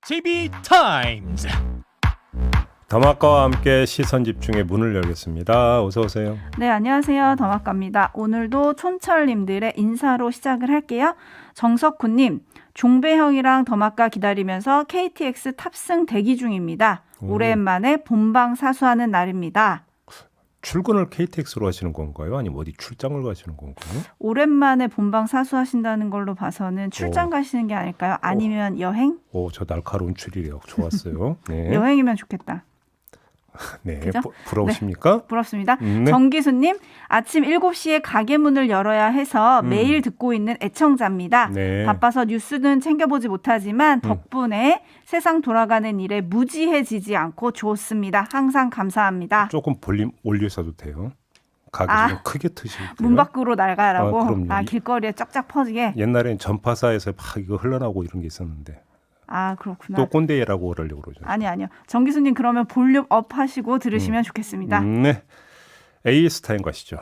JB 타임즈. 더마카와 함께 시선 집중의 문을 열겠습니다. 어서 오세요. 네, 안녕하세요. 더마카입니다. 오늘도 촌철님들의 인사로 시작을 할게요. 정석훈님, 종배형이랑 더마카 기다리면서 KTX 탑승 대기 중입니다. 오랜만에 본방 사수하는 날입니다. 출근을 KTX로 하시는 건가요? 아니면 어디 출장을 가시는 건가요? 오랜만에 본방 사수하신다는 걸로 봐서는 출장 가시는 게 아닐까요? 아니면 여행? 저 날카로운 추리력 좋았어요. 네. 여행이면 좋겠다. 네. 그죠? 부러우십니까? 부럽습니다. 네. 정기수님, 아침 7시에 가게 문을 열어야 해서 매일 듣고 있는 애청자입니다. 네. 바빠서 뉴스는 챙겨보지 못하지만 덕분에 세상 돌아가는 일에 무지해지지 않고 좋습니다. 항상 감사합니다. 조금 볼륨 올리셔도 돼요. 가게 좀 크게 트시고요. 문 밖으로 나가라고? 그럼요. 길거리에 쫙쫙 퍼지게? 옛날엔 전파사에서 막 이거 흘러나오고 이런 게 있었는데 그렇구나. 또 꼰대라고 그러려고 그러죠. 아니요. 정기수님 그러면 볼륨 업 하시고 들으시면 좋겠습니다. 네. A스타인 가시죠.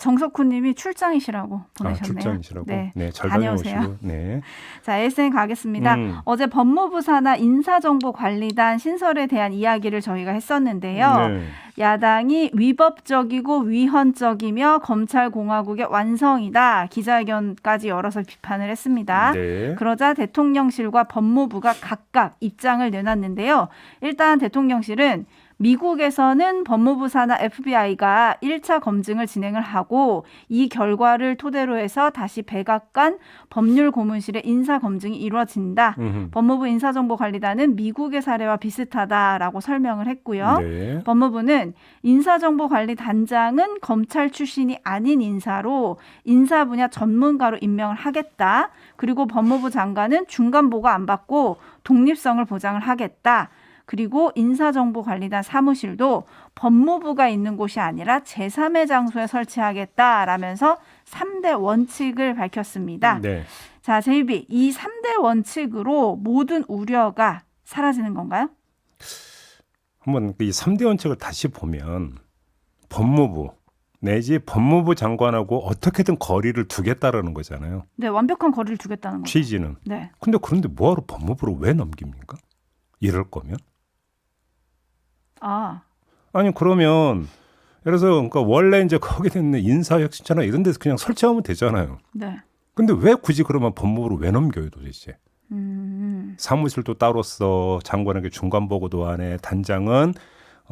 정석훈님이 출장이시라고 보내셨네요. 출장이시라고. 네, 잘 다녀오세요. 다녀오시고. 네. 자, ASN 가겠습니다. 어제 법무부 산하 인사정보관리단 신설에 대한 이야기를 저희가 했었는데요. 네. 야당이 위법적이고 위헌적이며 검찰공화국의 완성이다. 기자회견까지 열어서 비판을 했습니다. 네. 그러자 대통령실과 법무부가 각각 입장을 내놨는데요. 일단 대통령실은 미국에서는 법무부 산하 FBI가 1차 검증을 진행을 하고 이 결과를 토대로 해서 다시 백악관 법률고문실의 인사검증이 이루어진다. 법무부 인사정보관리단은 미국의 사례와 비슷하다라고 설명을 했고요. 네. 법무부는 인사정보관리단장은 검찰 출신이 아닌 인사로 인사 분야 전문가로 임명을 하겠다. 그리고 법무부 장관은 중간보고 안 받고 독립성을 보장을 하겠다. 그리고 인사정보관리단 사무실도 법무부가 있는 곳이 아니라 제3의 장소에 설치하겠다라면서 3대 원칙을 밝혔습니다. 네. 자, JB, 이 3대 원칙으로 모든 우려가 사라지는 건가요? 한번 이 3대 원칙을 다시 보면 법무부 내지 법무부 장관하고 어떻게든 거리를 두겠다라는 거잖아요. 네, 완벽한 거리를 두겠다는 거죠. 취지는. 네. 그런데 뭐하러 법무부를 왜 넘깁니까? 이럴 거면? 아니 그러면 예를 들어서 그러니까 원래 이제 거기에 있는 인사혁신처나 이런 데서 그냥 설치하면 되잖아요. 네. 근데 왜 굳이 그러면 법무부를 왜 넘겨요 도대체? 사무실도 따로 써, 장관에게 중간 보고도 안 해, 단장은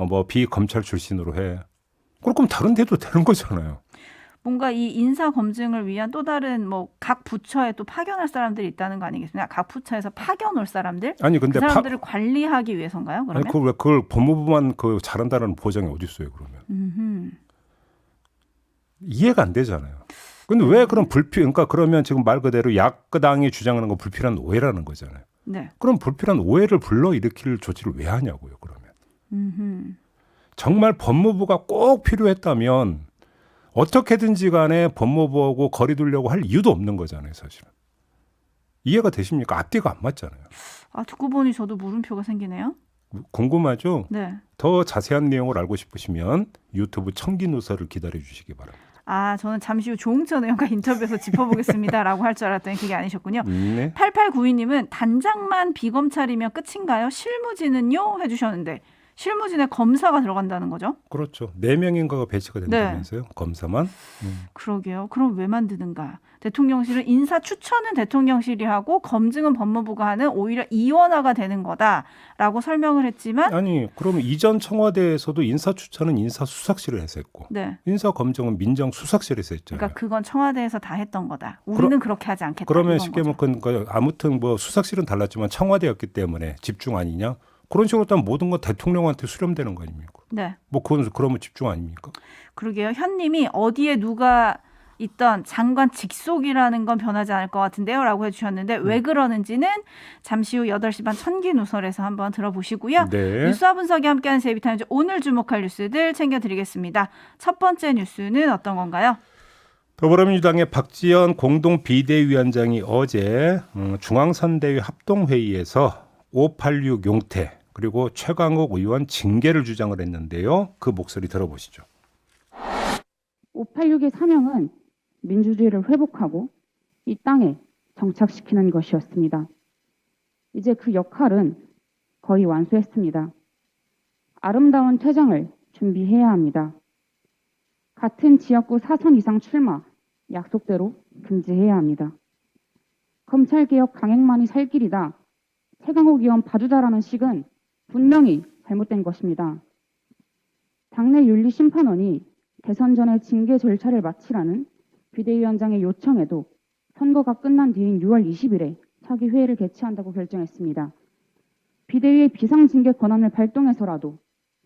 뭐 비검찰 출신으로 해. 그럼 다른 데도 되는 거잖아요. 뭔가 이 인사 검증을 위한 또 다른 뭐 각 부처에 또 파견할 사람들이 있다는 거 아니겠습니까? 각 부처에서 파견 올 사람들? 아니 근데 그 사람들을 관리하기 위해서인가요? 그러면? 아니 그걸 법무부만 잘한다는 보장이 어디 있어요 그러면? 이해가 안 되잖아요. 근데 왜 그런 그러니까 그러면 지금 말 그대로 야당이 주장하는 건 불필요한 오해라는 거잖아요. 네. 그럼 불필요한 오해를 불러일으킬 조치를 왜 하냐고요 그러면? 정말 법무부가 꼭 필요했다면 어떻게든지 간에 법무부하고 거리 두려고 할 이유도 없는 거잖아요 사실은. 이해가 되십니까? 앞뒤가 안 맞잖아요. 듣고 보니 저도 물음표가 생기네요. 궁금하죠? 네. 더 자세한 내용을 알고 싶으시면 유튜브 청기누설을 기다려 주시기 바랍니다. 저는 잠시 후 조홍천 의원과 인터뷰에서 짚어보겠습니다라고 할 줄 알았더니 그게 아니셨군요. 네. 8892님은 단장만 비검찰이면 끝인가요? 실무진은요? 해주셨는데 실무진에 검사가 들어간다는 거죠? 그렇죠. 4명인가가 배치가 된다면서요. 네. 검사만. 그러게요. 그럼 왜 만드는가? 대통령실은 인사 추천은 대통령실이 하고 검증은 법무부가 하는 오히려 이원화가 되는 거다라고 설명을 했지만 아니 그러면 이전 청와대에서도 인사추천은 인사수석실을 해서 했고 네. 인사검증은 민정수석실에서 했잖아요. 그러니까 그건 청와대에서 다 했던 거다. 우리는 그렇게 하지 않겠다. 그러면 이건 쉽게 거죠. 말하면 아무튼 뭐 수석실은 달랐지만 청와대였기 때문에 집중 아니냐? 그런 식으로 하면 모든 건 대통령한테 수렴되는 거 아닙니까? 네. 뭐 그건 그러면 집중 아닙니까? 그러게요. 현님이 어디에 누가 있던 장관 직속이라는 건 변하지 않을 것 같은데요 라고 해주셨는데 왜 그러는지는 잠시 후 8시 반 천기누설에서 한번 들어보시고요. 네. 뉴스와 분석이 함께하는 제이비타임즈 오늘 주목할 뉴스들 챙겨드리겠습니다. 첫 번째 뉴스는 어떤 건가요? 더불어민주당의 박지원 공동 비대위원장이 어제 중앙선대위 합동회의에서 586 용태 그리고 최강욱 의원 징계를 주장을 했는데요. 그 목소리 들어보시죠. 586의 사명은 민주주의를 회복하고 이 땅에 정착시키는 것이었습니다. 이제 그 역할은 거의 완수했습니다. 아름다운 퇴장을 준비해야 합니다. 같은 지역구 4선 이상 출마 약속대로 금지해야 합니다. 검찰개혁 강행만이 살 길이다. 최강욱 의원 봐주자라는 식은 분명히 잘못된 것입니다. 당내 윤리심판원이 대선 전에 징계 절차를 마치라는 비대위원장의 요청에도 선거가 끝난 뒤인 6월 20일에 차기 회의를 개최한다고 결정했습니다. 비대위의 비상징계 권한을 발동해서라도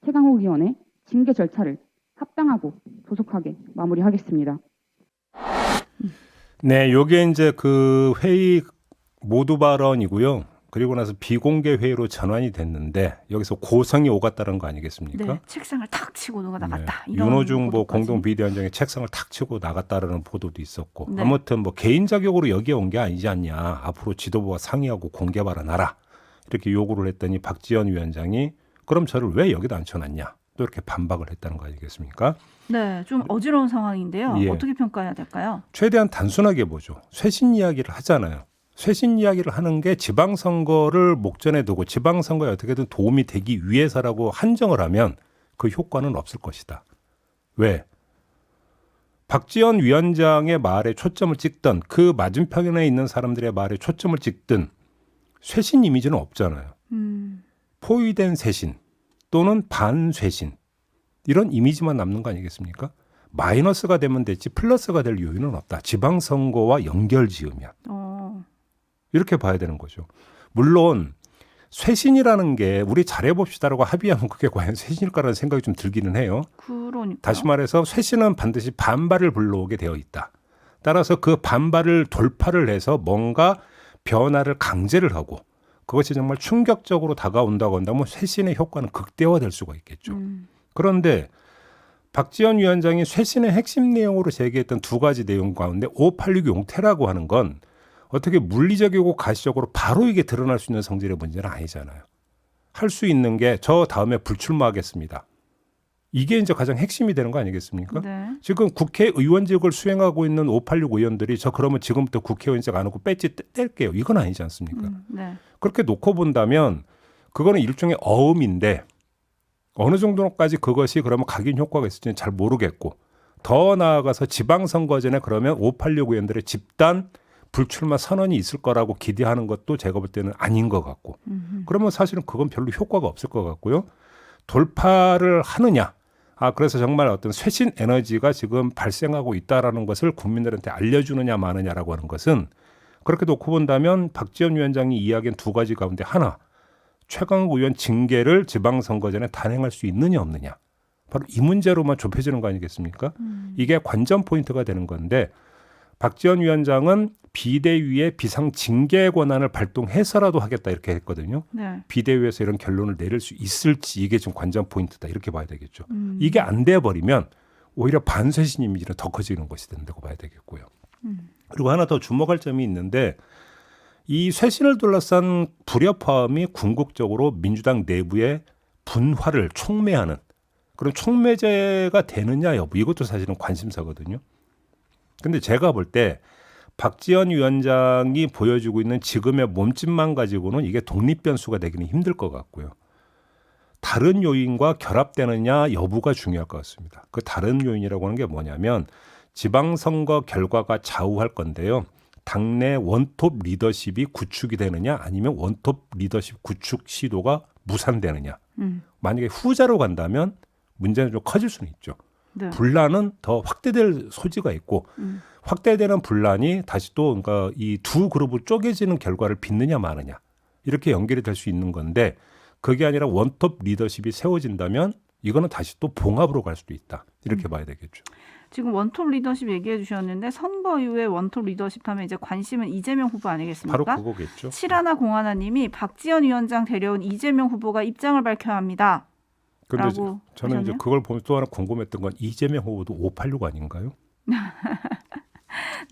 최강욱 의원의 징계 절차를 합당하고 조속하게 마무리하겠습니다. 네, 요게 이제 그 회의 모두 발언이고요. 그리고 나서 비공개 회의로 전환이 됐는데 여기서 고성이 오갔다는 거 아니겠습니까? 네, 책상을 탁 치고 누가 나갔다. 네. 이런 윤호중 뭐 보도까지. 공동 비대위원장이 책상을 탁 치고 나갔다라는 보도도 있었고 네. 아무튼 뭐 개인 자격으로 여기에 온 게 아니지 않냐. 앞으로 지도부와 상의하고 공개 발언하라. 이렇게 요구를 했더니 박지원 위원장이 그럼 저를 왜 여기다 앉혀놨냐. 또 이렇게 반박을 했다는 거 아니겠습니까? 네, 좀 어지러운 상황인데요. 예. 어떻게 평가해야 될까요? 최대한 단순하게 보죠. 쇄신 이야기를 하잖아요. 쇄신 이야기를 하는 게 지방선거를 목전에 두고 지방선거에 어떻게든 도움이 되기 위해서라고 한정을 하면 그 효과는 없을 것이다. 왜? 박지원 위원장의 말에 초점을 찍든 그 맞은편에 있는 사람들의 말에 초점을 찍든 쇄신 이미지는 없잖아요. 포위된 쇄신 또는 반쇄신 이런 이미지만 남는 거 아니겠습니까? 마이너스가 되면 됐지 플러스가 될 요인은 없다. 지방선거와 연결지으면. 이렇게 봐야 되는 거죠. 물론 쇄신이라는 게 우리 잘해봅시다라고 합의하면 그게 과연 쇄신일까라는 생각이 좀 들기는 해요. 그러니까. 다시 말해서 쇄신은 반드시 반발을 불러오게 되어 있다. 따라서 그 반발을 돌파를 해서 뭔가 변화를 강제를 하고 그것이 정말 충격적으로 다가온다고 한다면 쇄신의 효과는 극대화될 수가 있겠죠. 그런데 박지원 위원장이 쇄신의 핵심 내용으로 제기했던 두 가지 내용 가운데 586 용태라고 하는 건 어떻게 물리적이고 가시적으로 바로 이게 드러날 수 있는 성질의 문제는 아니잖아요. 할 수 있는 게 저 다음에 불출마하겠습니다. 이게 이제 가장 핵심이 되는 거 아니겠습니까? 네. 지금 국회의원직을 수행하고 있는 586 의원들이 저 그러면 지금부터 국회의원직 안 하고 배지 뗄게요. 이건 아니지 않습니까? 네. 그렇게 놓고 본다면 그거는 일종의 어음인데 어느 정도까지 그것이 그러면 각인 효과가 있을지는 잘 모르겠고 더 나아가서 지방선거 전에 그러면 586 의원들의 집단 불출마 선언이 있을 거라고 기대하는 것도 제가 볼 때는 아닌 것 같고 그러면 사실은 그건 별로 효과가 없을 것 같고요. 돌파를 하느냐. 그래서 정말 어떤 쇄신 에너지가 지금 발생하고 있다라는 것을 국민들한테 알려주느냐 마느냐라고 하는 것은 그렇게 놓고 본다면 박지원 위원장이 이야기한 두 가지 가운데 하나. 최강욱 의원 징계를 지방선거 전에 단행할 수 있느냐 없느냐. 바로 이 문제로만 좁혀지는 거 아니겠습니까? 이게 관전 포인트가 되는 건데 박지원 위원장은 비대위의 비상징계 권한을 발동해서라도 하겠다 이렇게 했거든요. 네. 비대위에서 이런 결론을 내릴 수 있을지 이게 좀 관전 포인트다 이렇게 봐야 되겠죠. 이게 안 돼버리면 오히려 반쇄신 이미지는 더 커지는 것이 된다고 봐야 되겠고요. 그리고 하나 더 주목할 점이 있는데 이 쇄신을 둘러싼 불협화음이 궁극적으로 민주당 내부의 분화를 촉매하는 그런 촉매제가 되느냐 여부 이것도 사실은 관심사거든요. 근데 제가 볼 때 박지원 위원장이 보여주고 있는 지금의 몸집만 가지고는 이게 독립변수가 되기는 힘들 것 같고요. 다른 요인과 결합되느냐 여부가 중요할 것 같습니다. 그 다른 요인이라고 하는 게 뭐냐면 지방선거 결과가 좌우할 건데요. 당내 원톱 리더십이 구축이 되느냐 아니면 원톱 리더십 구축 시도가 무산되느냐. 만약에 후자로 간다면 문제는 좀 커질 수는 있죠. 네. 분란은 더 확대될 소지가 있고 확대되는 분란이 다시 또 그러니까 이 두 그룹으로 쪼개지는 결과를 빚느냐 마느냐 이렇게 연결이 될 수 있는 건데 그게 아니라 원톱 리더십이 세워진다면 이거는 다시 또 봉합으로 갈 수도 있다 이렇게 봐야 되겠죠. 지금 원톱 리더십 얘기해 주셨는데 선거 이후에 원톱 리더십 하면 이제 관심은 이재명 후보 아니겠습니까? 바로 그거겠죠. 칠하나 공하나님이 박지원 위원장 데려온 이재명 후보가 입장을 밝혀야 합니다. 그런데 라고 저는 이제 하셨네요? 그걸 보면서 또 하나 궁금했던 건 이재명 후보도 586 아닌가요?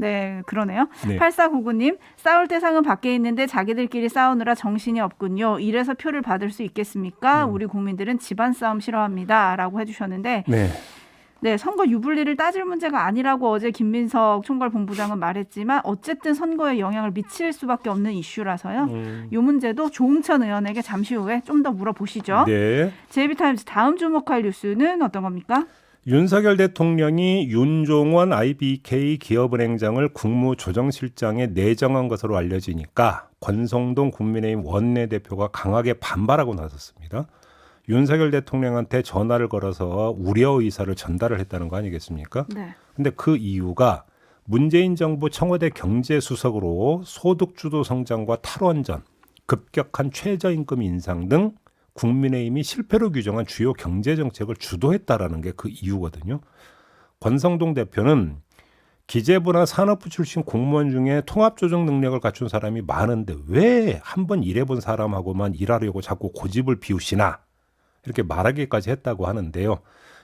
네, 그러네요. 네. 8499님, 싸울 대상은 밖에 있는데 자기들끼리 싸우느라 정신이 없군요. 이래서 표를 받을 수 있겠습니까? 우리 국민들은 집안 싸움 싫어합니다. 라고 해주셨는데 네. 네, 선거 유불리를 따질 문제가 아니라고 어제 김민석 총괄본부장은 말했지만 어쨌든 선거에 영향을 미칠 수밖에 없는 이슈라서요. 이 문제도 조응천 의원에게 잠시 후에 좀 더 물어보시죠. 네. JB타임즈 다음 주목할 뉴스는 어떤 겁니까? 윤석열 대통령이 윤종원 IBK 기업은행장을 국무조정실장에 내정한 것으로 알려지니까 권성동 국민의힘 원내대표가 강하게 반발하고 나섰습니다. 윤석열 대통령한테 전화를 걸어서 우려 의사를 전달을 했다는 거 아니겠습니까? 네. 근데 그 이유가 문재인 정부 청와대 경제수석으로 소득주도 성장과 탈원전, 급격한 최저임금 인상 등 국민의힘이 실패로 규정한 주요 경제정책을 주도했다라는 게 그 이유거든요. 권성동 대표는 기재부나 산업부 출신 공무원 중에 통합조정 능력을 갖춘 사람이 많은데 왜 한번 일해본 사람하고만 일하려고 자꾸 고집을 피우시나 이렇게 말하기까지 했다고 하는데요.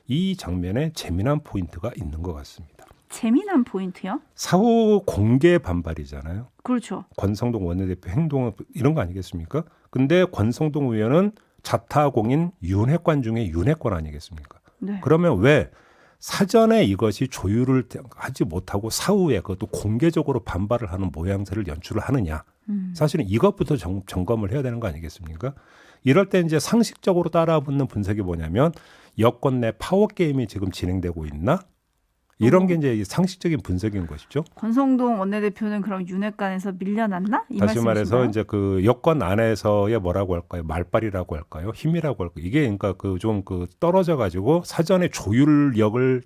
이 장면에 재미난 포인트가 있는 것 같습니다. 재미난 포인트요? 사후 공개 반발이잖아요. 그렇죠. 권성동 원내대표 행동은 이런 거 아니겠습니까? 근데 권성동 의원은 자타공인 윤핵관 중에 윤핵관 아니겠습니까? 네. 그러면 왜 사전에 이것이 조율을 하지 못하고 사후에 그것도 공개적으로 반발을 하는 모양새를 연출을 하느냐. 사실은 이것부터 점검을 해야 되는 거 아니겠습니까? 이럴 때 이제 상식적으로 따라붙는 분석이 뭐냐면 여권 내 파워게임이 지금 진행되고 있나? 이런 게 이제 상식적인 분석인 것이죠. 권성동 원내대표는 그럼 윤핵관에서 밀려났나? 이 다시 말해서 말씀이신가요? 이제 그 여권 안에서의 뭐라고 할까요? 말빨이라고 할까요? 힘이라고 할까요? 이게 그러니까 그 좀 그 떨어져 가지고 사전에 조율력을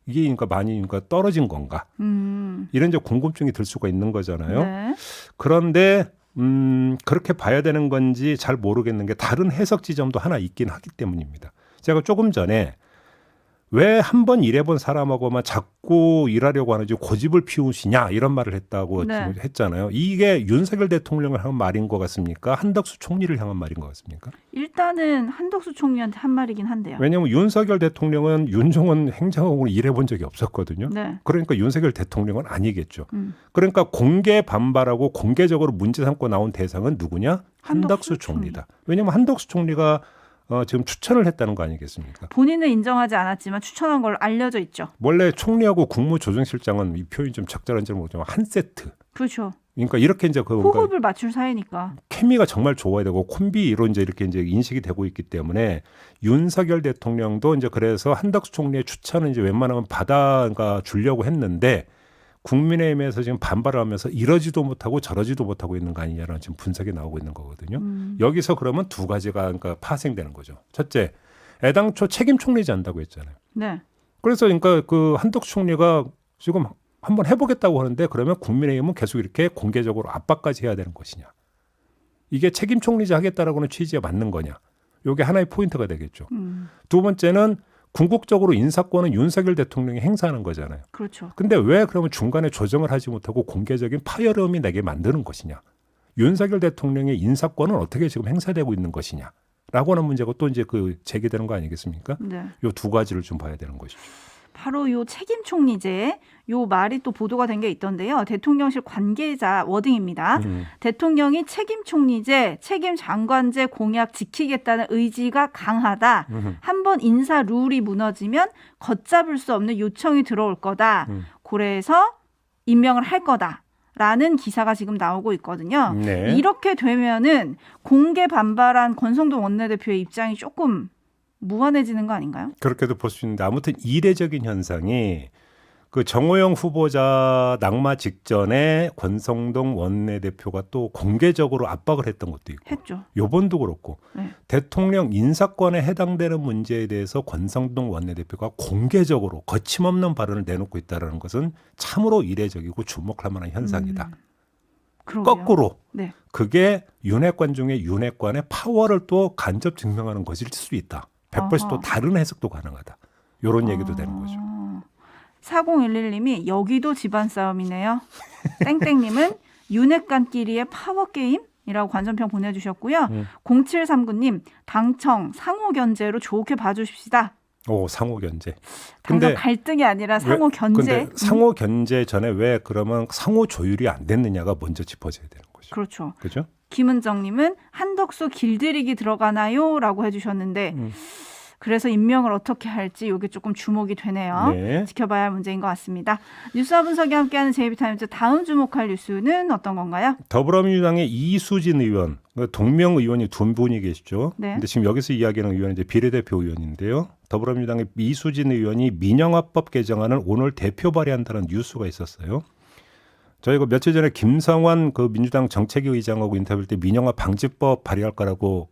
이게 그러니까 많이 그러니까 떨어진 건가? 이런 이제 궁금증이 들 수가 있는 거잖아요. 네. 그런데 그렇게 봐야 되는 건지 잘 모르겠는 게 다른 해석 지점도 하나 있긴 하기 때문입니다. 제가 조금 전에 왜 한 번 일해본 사람하고만 자꾸 일하려고 하는지 고집을 피우시냐 이런 말을 했다고 네. 했잖아요. 이게 윤석열 대통령을 향한 말인 것 같습니까? 한덕수 총리를 향한 말인 것 같습니까? 일단은 한덕수 총리한테 한 말이긴 한데요. 왜냐하면 윤석열 대통령은 윤종원 행정하고 일해본 적이 없었거든요. 네. 그러니까 윤석열 대통령은 아니겠죠. 그러니까 공개 반발하고 공개적으로 문제 삼고 나온 대상은 누구냐? 한덕수 총리다. 왜냐하면 한덕수 총리가 지금 추천을 했다는 거 아니겠습니까? 본인은 인정하지 않았지만 추천한 걸로 알려져 있죠. 원래 총리하고 국무조정실장은 이 표현이 좀 적절한지 모르지만 한 세트. 그렇죠. 그러니까 이렇게 이제 그 호흡을 맞출 사이니까. 케미가 정말 좋아야 되고 콤비로 이제 이렇게 이제 인식이 되고 있기 때문에 윤석열 대통령도 이제 그래서 한덕수 총리의 추천은 이제 웬만하면 받아가 주려고 했는데 국민의힘에서 지금 반발을 하면서 이러지도 못하고 저러지도 못하고 있는 거 아니냐라는 지금 분석이 나오고 있는 거거든요. 여기서 그러면 두 가지가 그러니까 파생되는 거죠. 첫째, 애당초 책임 총리지 않다고 했잖아요. 네. 그래서 그러니까 그 한덕수 총리가 지금 한번 해보겠다고 하는데 그러면 국민의힘은 계속 이렇게 공개적으로 압박까지 해야 되는 것이냐. 이게 책임 총리제 하겠다라고는 취지에 맞는 거냐. 이게 하나의 포인트가 되겠죠. 두 번째는 궁극적으로 인사권은 윤석열 대통령이 행사하는 거잖아요. 그렇죠. 근데 왜 그러면 중간에 조정을 하지 못하고 공개적인 파열음이 나게 만드는 것이냐. 윤석열 대통령의 인사권은 어떻게 지금 행사되고 있는 것이냐. 라고 하는 문제가 또 이제 그 제기되는 거 아니겠습니까? 네. 요 두 가지를 좀 봐야 되는 것이죠. 바로 요 책임 총리제 요 말이 또 보도가 된 게 있던데요. 대통령실 관계자 워딩입니다. 대통령이 책임 총리제, 책임 장관제 공약 지키겠다는 의지가 강하다. 한번 인사 룰이 무너지면 걷잡을 수 없는 요청이 들어올 거다. 그래서 임명을 할 거다. 라는 기사가 지금 나오고 있거든요. 네. 이렇게 되면은 공개 반발한 권성동 원내대표의 입장이 조금 무한해지는 거 아닌가요? 그렇게도 볼 수 있는데 아무튼 이례적인 현상이 그 정호영 후보자 낙마 직전에 권성동 원내대표가 또 공개적으로 압박을 했던 것도 있고 했죠. 요번도 그렇고 네. 대통령 인사권에 해당되는 문제에 대해서 권성동 원내대표가 공개적으로 거침없는 발언을 내놓고 있다는 것은 참으로 이례적이고 주목할 만한 현상이다. 그러게요. 거꾸로 네. 그게 윤핵관 중에 윤핵관의 파워를 또 간접 증명하는 것일 수 있다. 100% 또 아하. 다른 해석도 가능하다. 이런 얘기도 되는 거죠. 4011님이 여기도 집안 싸움이네요. 땡땡님은 윤핵관끼리의 파워게임이라고 관전평 보내주셨고요. 0739님 당청 상호 견제로 좋게 봐주십시다. 오, 상호 견제. 당장 갈등이 아니라 상호 견제. 근데 상호 견제 전에 왜 그러면 상호 조율이 안 됐느냐가 먼저 짚어져야 되는 거죠. 그렇죠. 그죠? 김은정님은 한덕수 길들이기 들어가나요? 라고 해주셨는데 그래서 임명을 어떻게 할지 이게 조금 주목이 되네요. 네. 지켜봐야 할 문제인 것 같습니다. 뉴스와 분석이 함께하는 JB타임즈 다음 주목할 뉴스는 어떤 건가요? 더불어민주당의 이수진 의원, 동명 의원이 두 분이 계시죠. 네. 근데 지금 여기서 이야기하는 의원은 이제 비례대표 의원인데요. 더불어민주당의 이수진 의원이 민영화법 개정안을 오늘 대표 발의한다는 뉴스가 있었어요. 저희가 며칠 전에 김성환 그 민주당 정책위 의장하고 인터뷰할 때 민영화 방지법 발의할 거라고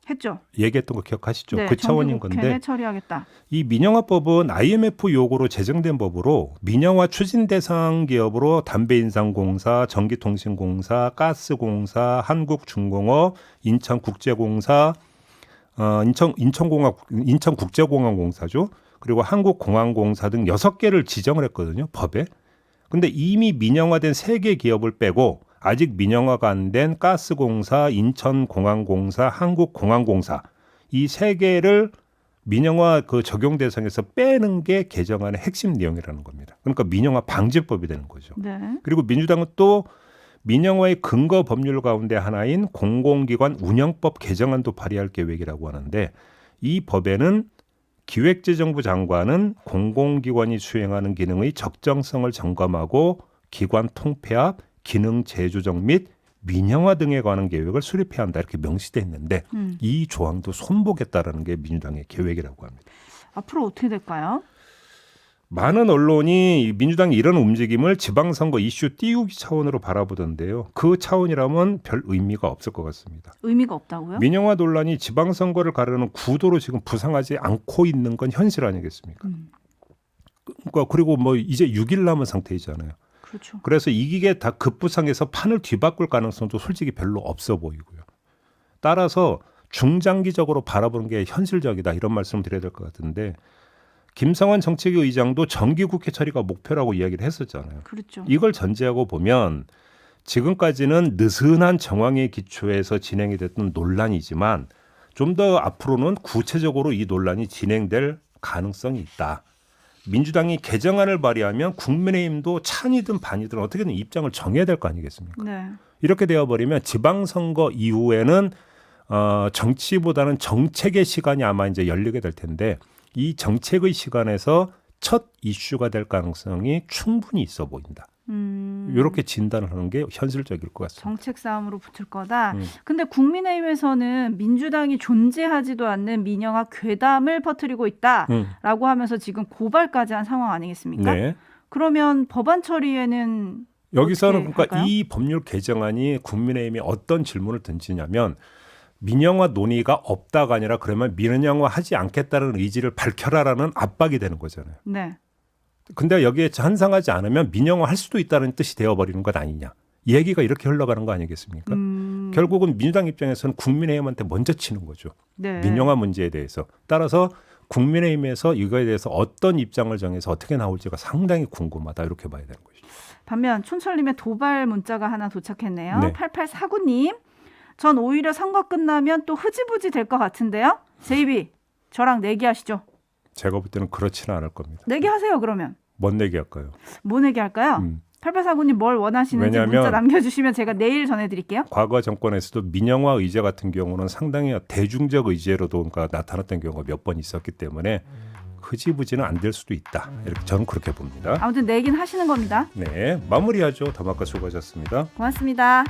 했죠. 얘기했던 거 기억하시죠? 네, 그 차원인 정기국회 건데 내 처리하겠다. 이 민영화법은 IMF 요구로 제정된 법으로 민영화 추진 대상 기업으로 담배인상공사, 전기통신공사, 가스공사, 한국중공업, 인천국제공사, 인천국제공항공사죠. 그리고 한국공항공사 등 6개를 지정을 했거든요. 법에. 근데 이미 민영화된 3개 기업을 빼고 아직 민영화가 안 된 가스공사, 인천공항공사, 한국공항공사 이 3개를 민영화 그 적용 대상에서 빼는 게 개정안의 핵심 내용이라는 겁니다. 그러니까 민영화 방지법이 되는 거죠. 네. 그리고 민주당은 또 민영화의 근거 법률 가운데 하나인 공공기관 운영법 개정안도 발의할 계획이라고 하는데 이 법에는 기획재정부 장관은 공공기관이 수행하는 기능의 적정성을 점검하고 기관 통폐합, 기능 재조정 및 민영화 등에 관한 계획을 수립해야 한다 이렇게 명시돼 있는데 이 조항도 손보겠다라는 게 민주당의 계획이라고 합니다. 앞으로 어떻게 될까요? 많은 언론이 민주당이 이런 움직임을 지방선거 이슈 띄우기 차원으로 바라보던데요. 그 차원이라면 별 의미가 없을 것 같습니다. 의미가 없다고요? 민영화 논란이 지방선거를 가르는 구도로 지금 부상하지 않고 있는 건 현실 아니겠습니까? 그러니까 그리고 뭐 이제 6일 남은 상태이잖아요. 그렇죠. 그래서 이게 다 급부상해서 판을 뒤바꿀 가능성도 솔직히 별로 없어 보이고요. 따라서 중장기적으로 바라보는 게 현실적이다 이런 말씀을 드려야 될 것 같은데 김성환 정책위 의장도 정기국회 처리가 목표라고 이야기를 했었잖아요. 그렇죠. 이걸 전제하고 보면 지금까지는 느슨한 정황에 기초해서 진행이 됐던 논란이지만 좀 더 앞으로는 구체적으로 이 논란이 진행될 가능성이 있다. 민주당이 개정안을 발의하면 국민의힘도 찬이든 반이든 어떻게든 입장을 정해야 될 거 아니겠습니까? 네. 이렇게 되어버리면 지방선거 이후에는 정치보다는 정책의 시간이 아마 이제 열리게 될 텐데 이 정책의 시간에서 첫 이슈가 될 가능성이 충분히 있어 보인다. 이렇게 진단을 하는 게 현실적일 것 같습니다. 정책 싸움으로 붙을 거다. 근데 국민의힘에서는 민주당이 존재하지도 않는 민영화 괴담을 퍼뜨리고 있다라고 하면서 지금 고발까지 한 상황 아니겠습니까? 네. 그러면 법안 처리에는 여기서는 어떻게 그러니까 할까요? 이 법률 개정안이 국민의힘이 어떤 질문을 던지냐면 민영화 논의가 없다가 아니라 그러면 민영화 하지 않겠다는 의지를 밝혀라라는 압박이 되는 거잖아요. 네. 근데 여기에 찬성하지 않으면 민영화 할 수도 있다는 뜻이 되어버리는 것 아니냐. 이 얘기가 이렇게 흘러가는 거 아니겠습니까? 결국은 민주당 입장에서는 국민의힘한테 먼저 치는 거죠. 네. 민영화 문제에 대해서. 따라서 국민의힘에서 이거에 대해서 어떤 입장을 정해서 어떻게 나올지가 상당히 궁금하다. 이렇게 봐야 되는 것이죠. 반면 촌철님의 도발 문자가 하나 도착했네요. 네. 8849님. 전 오히려 선거 끝나면 또 흐지부지 될 것 같은데요. JB 저랑 내기하시죠. 제가 볼 때는 그렇지는 않을 겁니다. 내기하세요 그러면. 뭔 얘기할까요? 뭐 내기할까요? 8849님 뭘 원하시는지 왜냐하면 문자 남겨주시면 제가 내일 전해드릴게요. 과거 정권에서도 민영화 의제 같은 경우는 상당히 대중적 의제로도 그러니까 나타났던 경우가 몇 번 있었기 때문에 흐지부지는 안 될 수도 있다. 이렇게 저는 그렇게 봅니다. 아무튼 내긴 하시는 겁니다. 네, 마무리하죠. 더마카 수고하셨습니다. 고맙습니다.